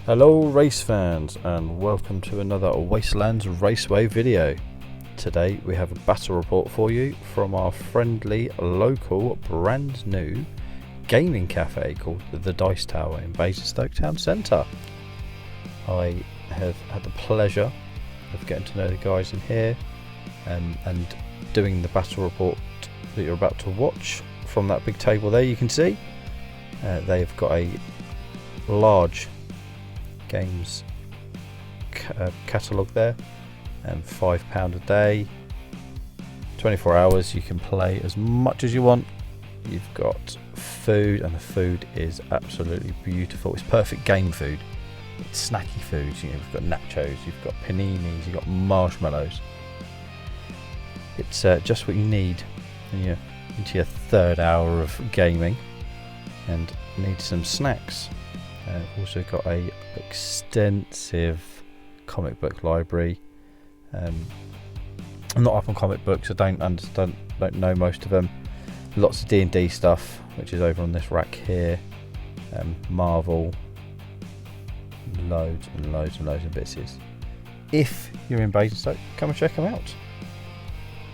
Hello race fans and welcome to another Wastelands Raceway video. Today we have a battle report for you from our friendly local brand new gaming cafe called the Dice Tower in Basingstoke town centre. I have had the pleasure of getting to know the guys in here and doing the battle report that you're about to watch from that big table there. You can see they've got a large games catalogue there, and £5 a day, 24 hours. You can play as much as you want. You've got food, and the food is absolutely beautiful. It's perfect game food. It's snacky food. You've got nachos, you've got paninis, you've got marshmallows. It's just what you need into your third hour of gaming, and need some snacks. I've also got a extensive comic book library. I'm not up on comic books, I don't know most of them. Lots of D&D stuff, which is over on this rack here. Marvel, loads and loads and loads of bits. If you're in Basingstoke, come and check them out.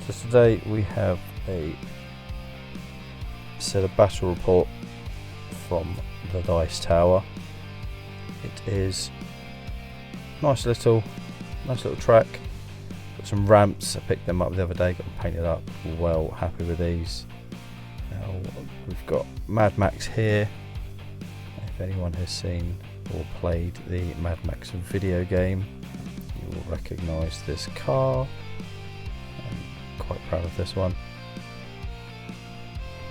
So today we have a set of battle report from the Dice Tower. It is nice little track. Got some ramps. I picked them up the other day, got them painted up. Well happy with these. Now we've got Mad Max here. If anyone has seen or played the Mad Max video game, you will recognise this car. I'm quite proud of this one.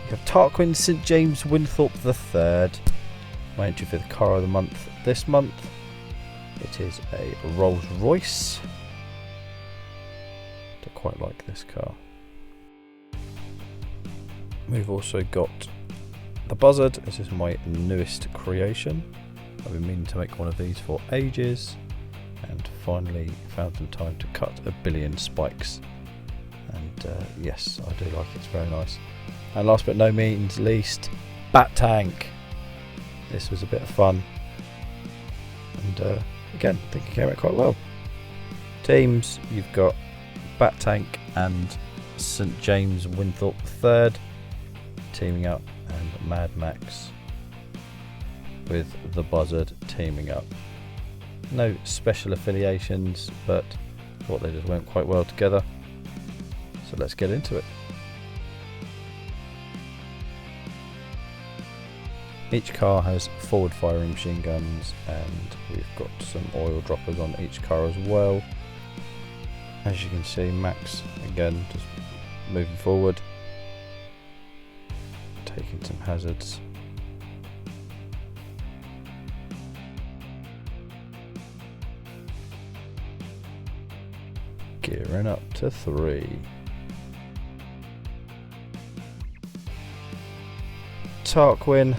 We have Tarquin St James Winthorpe III. My entry for the car of the month this month. It is a Rolls Royce. I quite like this car. We've also got the Buzzard. This is my newest creation. I've been meaning to make one of these for ages, and finally found some time to cut a billion spikes. And yes, I do like it. It's very nice. And last but no means least, Bat Tank. This was a bit of fun, and again, I think it came out quite well. Teams, you've got Bat Tank and St James Winthorpe III teaming up, and Mad Max with the Buzzard teaming up. No special affiliations, but I thought they just went quite well together. So let's get into it. Each car has forward firing machine guns, and we've got some oil droppers on each car as well. As you can see, Max again just moving forward, taking some hazards. Gearing up to 3. Tarquin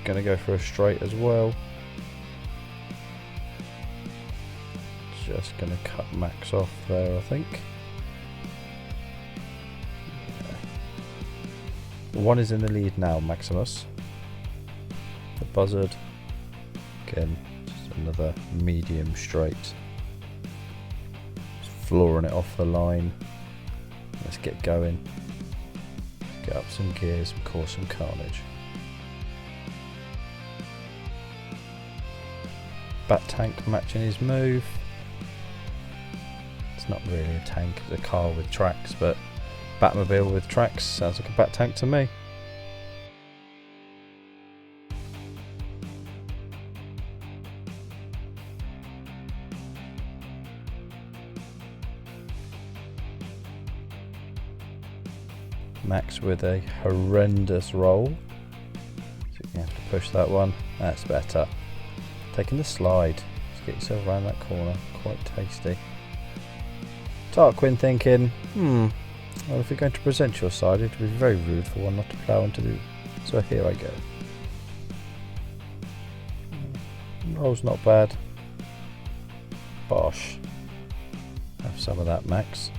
going to go for a straight as well. Just going to cut Max off there, I think. Yeah. One is in the lead now, Maximus. The Buzzard, again, just another medium straight. Just flooring it off the line. Let's get going. Let's get up some gears and cause some carnage. Bat Tank matching his move. It's not really a tank, it's a car with tracks, but Batmobile with tracks sounds like a Bat Tank to me. Max with a horrendous roll. So you have to push that one. That's better. Taking the slide. Just get yourself around that corner. Quite tasty. Tarquin thinking, well, if you're going to present your side, it would be very rude for one not to plough into do. So here I go. Roll's not bad. Bosh. Have some of that, Max.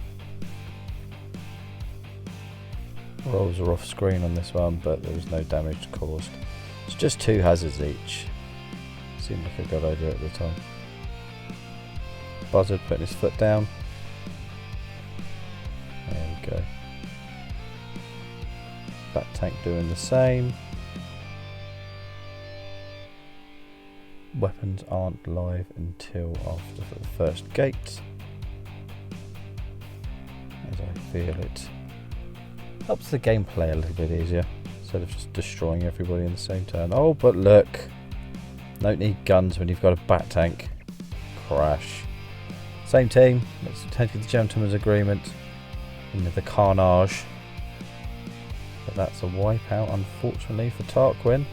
Rolls are off screen on this one, but there was no damage caused. It's just 2 hazards each. Seemed like a good idea at the time. Buzzard putting his foot down. There we go. Bat tank doing the same. Weapons aren't live until after the first gate, as I feel it helps the gameplay a little bit easier instead of just destroying everybody in the same turn. Oh, but look, don't need guns when you've got a bat tank. Crash. Same team. Let's take the gentleman's agreement into the carnage. But that's a wipeout, unfortunately, for Tarquin.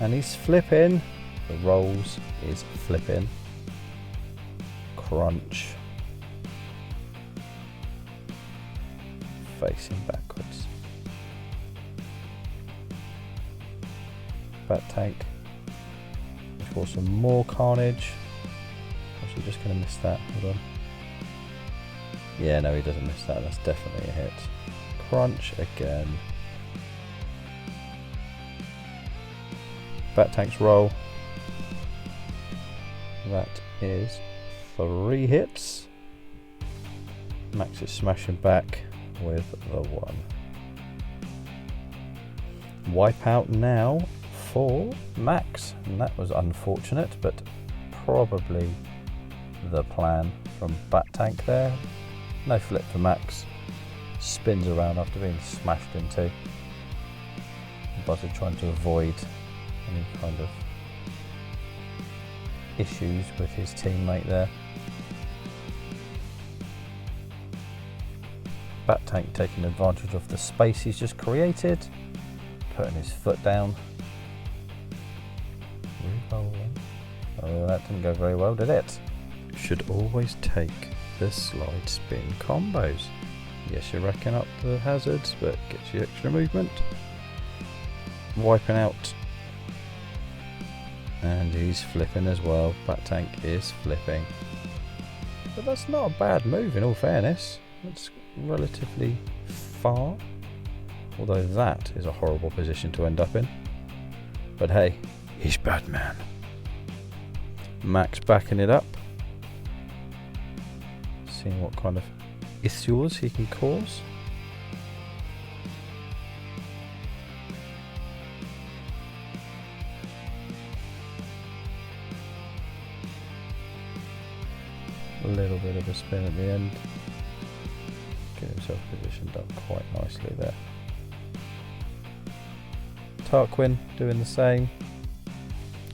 And he's flipping. The rolls is flipping. Crunch. Facing backwards. Bat tank. For some more carnage. Actually, just going to miss that. Hold on. Yeah, no, he doesn't miss that. That's definitely a hit. Crunch again. Bat tanks roll. That is 3 hits. Max is smashing back with the 1. Wipeout now for Max, and that was unfortunate, but probably the plan from Bat Tank there. No flip for Max. Spins around after being smashed into. Buzzard trying to avoid any kind of issues with his teammate there. Bat Tank taking advantage of the space he's just created, putting his foot down. Re-rolling. Oh, that didn't go very well, did it? Should always take the slide spin combos. Yes, you're racking up the hazards, but gets you extra movement. Wiping out. And he's flipping as well. Bat Tank is flipping. But that's not a bad move in all fairness. It's relatively far. Although that is a horrible position to end up in. But hey, he's Batman. Max backing it up. Seeing what kind of issues he can cause. A little bit of a spin at the end. Get himself positioned up quite nicely there. Tarquin doing the same.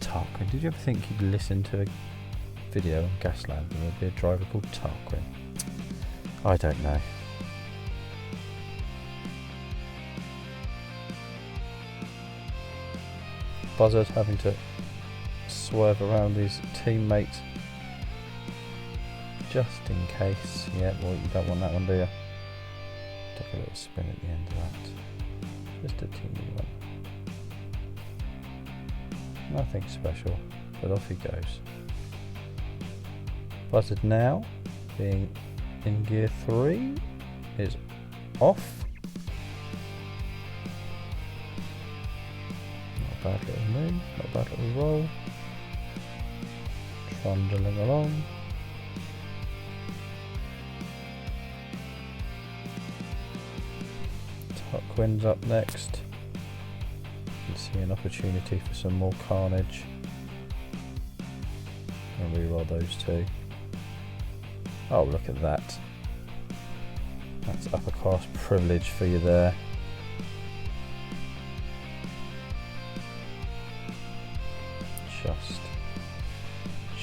Tarquin, did you ever think you'd listen to a video on Gasland and there'd be a driver called Tarquin? I don't know. Buzzard having to swerve around his teammate just in case. Yeah, well, you don't want that one, do you? Take a little spin at the end of that. Just a teeny one. Nothing special, but off he goes. Buzzard now, being in gear 3, is off. Not a bad little move, not a bad little roll. Trundling along. Tarquin's up next. You can see an opportunity for some more carnage. And reroll those two. Oh, look at that. That's upper class privilege for you there.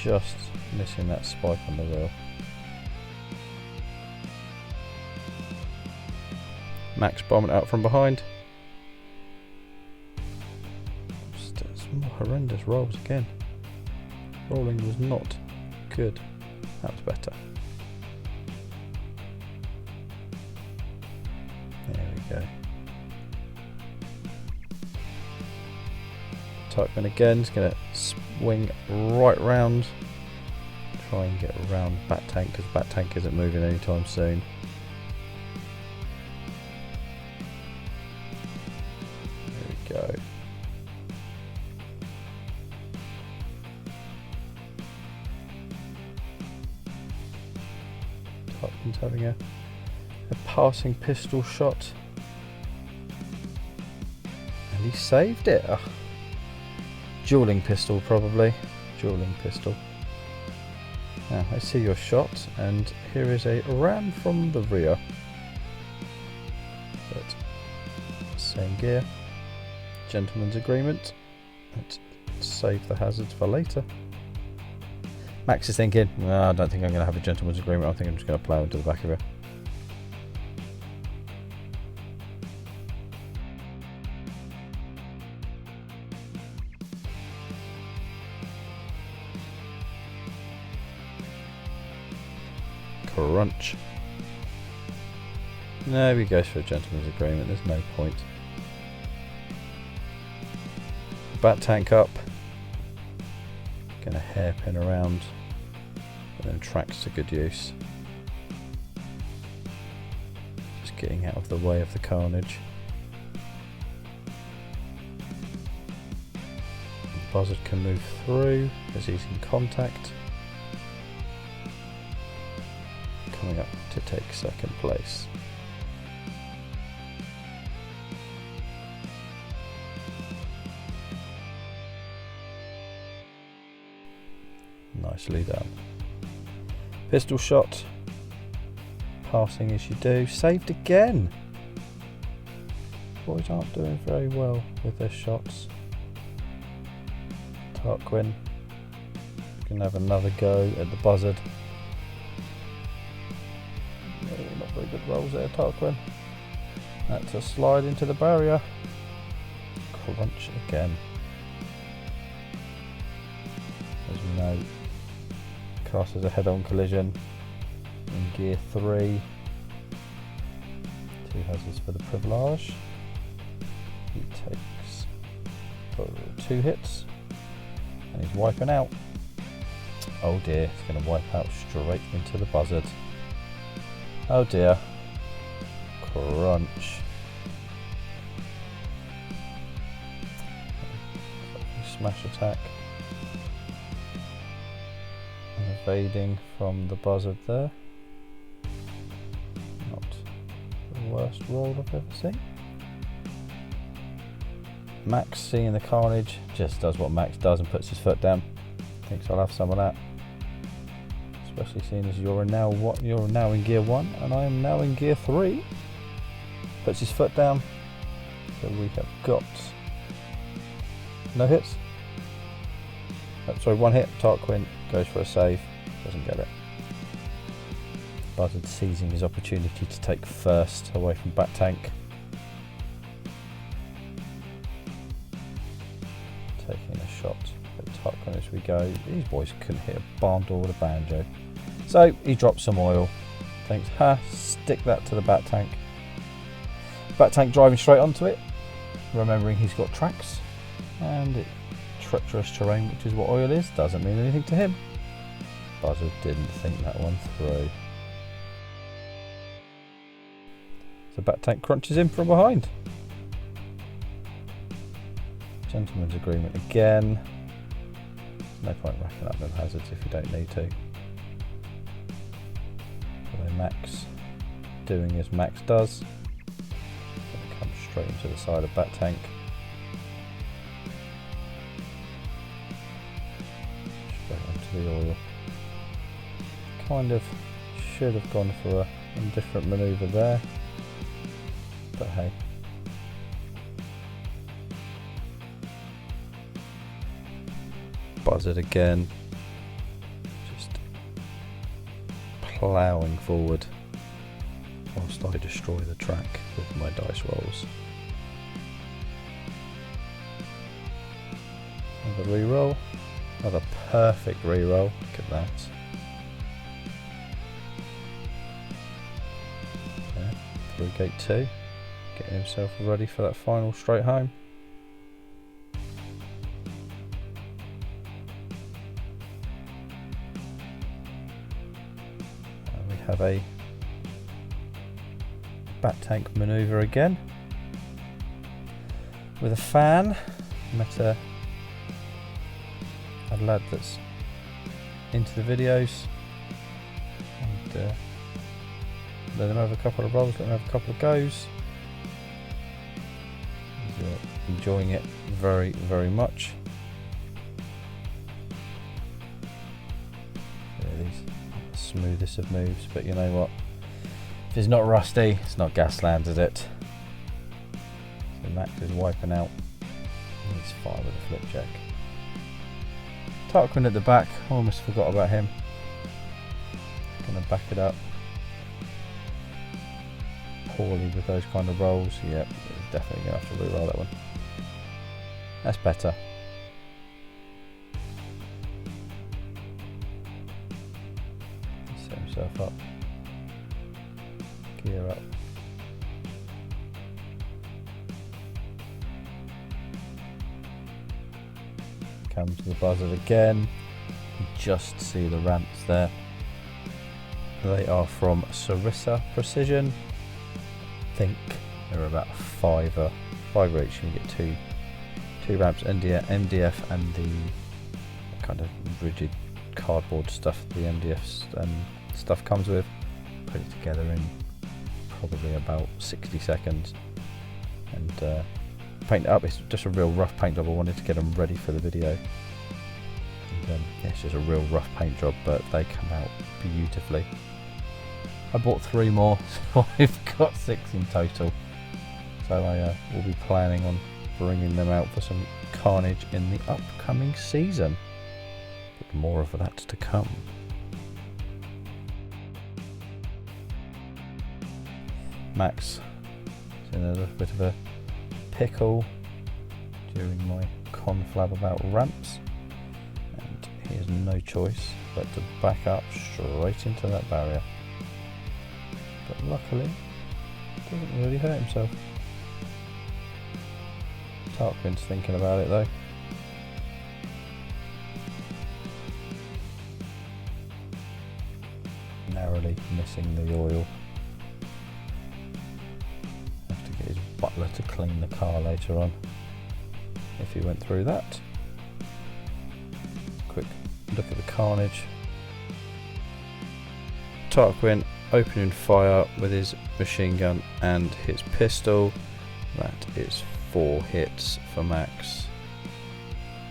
Just missing that spike on the wheel. Max bombing out from behind. Some more horrendous rolls again. Rolling was not good. That was better. There we go. Tarquin again is going to swing right round. Try and get around Bat Tank because Bat Tank isn't moving anytime soon. There we go. Gentleman's having a passing pistol shot. And he saved it. Ugh. Dueling pistol, probably. Dueling pistol. Now, I see your shot, and here is a ram from the rear. But same gear. Gentleman's agreement. Let's save the hazards for later. Max is thinking, I don't think I'm going to have a gentleman's agreement. I think I'm just going to plough into the back of her. Crunch. No, he goes for a gentleman's agreement. There's no point. Bat tank up. Going to hairpin around. And then tracks to good use. Just getting out of the way of the carnage. The buzzard can move through as he's in contact. Coming up to take second place. Nicely done. Pistol shot. Passing as you do. Saved again. Boys aren't doing very well with their shots. Tarquin can have another go at the buzzard. Not very good rolls there, Tarquin. That's a slide into the barrier. Crunch again. As we know, casters a head-on collision in gear 3. 2 hazards for the privilege. He takes 2 hits and he's wiping out. Oh dear, he's going to wipe out straight into the buzzard. Oh dear. Crunch. Smash attack. Evading from the buzzard there. Not the worst roll I've ever seen. Max, seeing the carnage, just does what Max does and puts his foot down. Thinks I'll have some of that. Especially seeing as you're now in gear 1 and I am now in gear 3. Puts his foot down. So we have got no hits. Oh, sorry, 1 hit. Tarquin goes for a save. Doesn't get it. Buzzard seizing his opportunity to take first away from Bat Tank. Taking a shot at Tarquin as we go. These boys couldn't hit a barn door with a banjo. So he drops some oil. Thinks, stick that to the Bat Tank. Bat Tank driving straight onto it. Remembering he's got tracks. And it treacherous terrain, which is what oil is, doesn't mean anything to him. Buzzard didn't think that one through. So Bat Tank crunches in from behind. Gentleman's agreement again. No point racking up them hazards if you don't need to. So Max doing as Max does. Come straight into the side of Bat Tank. The oil. Kind of should have gone for a different manoeuvre there, but hey. Buzzard again, just ploughing forward whilst I destroy the track with my dice rolls. Another reroll. Another perfect reroll. Look at that. Yeah, through gate 2. Getting himself ready for that final straight home. And we have a Bat Tank manoeuvre again. With a fan. Met a lad that's into the videos and let them have a couple of rolls, let them have a couple of goes. He's enjoying it very, very much. Yeah, these are the smoothest of moves, but you know what? If it's not rusty, it's not Gasland, is it? So Max is wiping out. He's fine with a flip check. Tarquin at the back, almost forgot about him. Gonna back it up. Poorly with those kind of rolls. Yep, he's definitely gonna have to re-roll that one. That's better. Set himself up. Gear up. Comes to the buzzard again. You just see the ramps there. They are from Sarissa Precision. I think they're about five each. You get two ramps, MDF and the kind of rigid cardboard stuff the MDF stuff comes with. Put it together in probably about 60 seconds and paint it up. It's just a real rough paint job. I wanted to get them ready for the video. And, yeah, it's just a real rough paint job, but they come out beautifully. I bought 3 more, so I've got 6 in total. So I will be planning on bringing them out for some carnage in the upcoming season. But more of that to come. Max is in a little bit of a pickle during my conflab about ramps, and he has no choice but to back up straight into that barrier. But luckily, he doesn't really hurt himself. Tarquin's thinking about it though. Narrowly missing the oil. Have to get his butler to clean the car later on, if he went through that. Quick look at the carnage. Tarquin opening fire with his machine gun and his pistol. That is 4 hits for Max.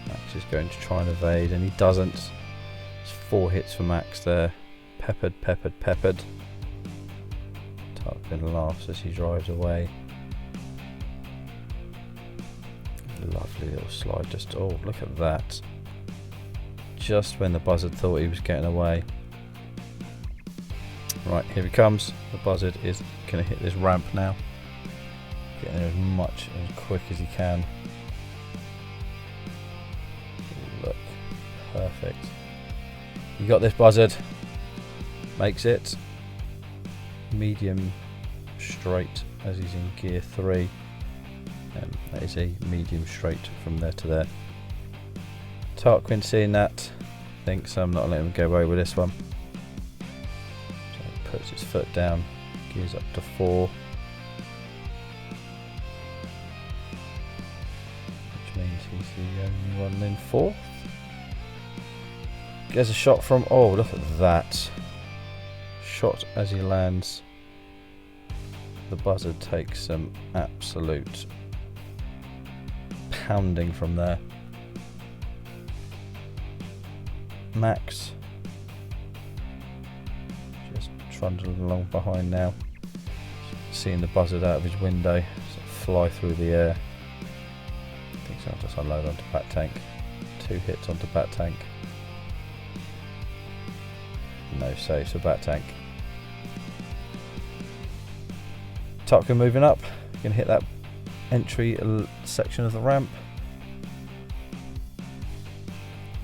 Max is going to try and evade, and he doesn't. It's 4 hits for Max there. Peppered, peppered, peppered. Tarquin laughs as he drives away. Lovely little slide. Just, oh, look at that. Just when the buzzard thought he was getting away. Right, here he comes. The buzzard is going to hit this ramp now. Getting there as much as quick as he can. Look, perfect. You got this, buzzard. Makes it medium straight as he's in gear 3. And that is a medium straight from there to there. Tarquin seeing that thinks I'm not letting him get away with this one. Puts his foot down, gears up to 4, which means he's the only one in 4th. Gets a shot from, oh, look at that. Shot as he lands. The buzzard takes some absolute pounding from there. Max trundling along behind now, seeing the buzzard out of his window sort of fly through the air. I think so. I'll just unload onto Bat Tank. 2 hits onto Bat Tank. No saves for Bat Tank. Tarquin moving up. You can hit that entry section of the ramp,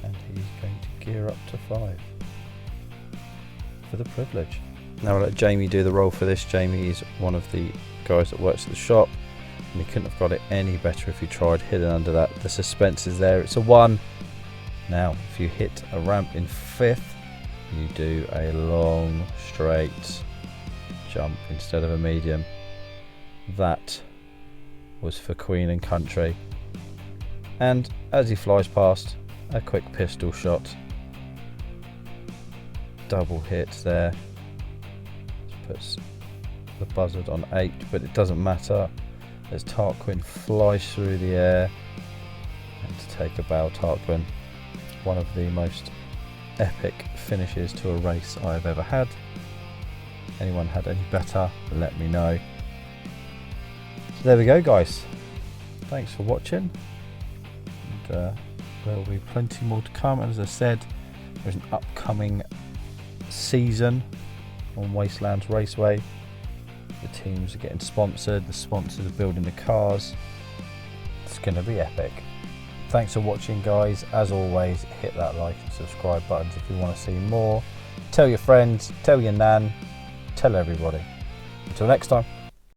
and he's going to gear up to 5 for the privilege. Now I'll let Jamie do the roll for this. Jamie is one of the guys that works at the shop, and he couldn't have got it any better if he tried hidden under that. The suspense is there. It's a 1. Now if you hit a ramp in 5th, you do a long straight jump instead of a medium. That was for Queen and Country, and as he flies past, a quick pistol shot. Double hit there. Puts the buzzard on 8, but it doesn't matter as Tarquin flies through the air and to take a bow. Tarquin, one of the most epic finishes to a race I have ever had. Anyone had any better, let me know. So there we go, guys. Thanks for watching, and there will be plenty more to come. And as I said, there's an upcoming season on Wastelands Raceway. The teams are getting sponsored, the sponsors are building the cars. It's going to be epic. Thanks for watching, guys. As always, hit that like and subscribe buttons if you want to see more. Tell your friends, tell your nan, tell everybody. Until next time.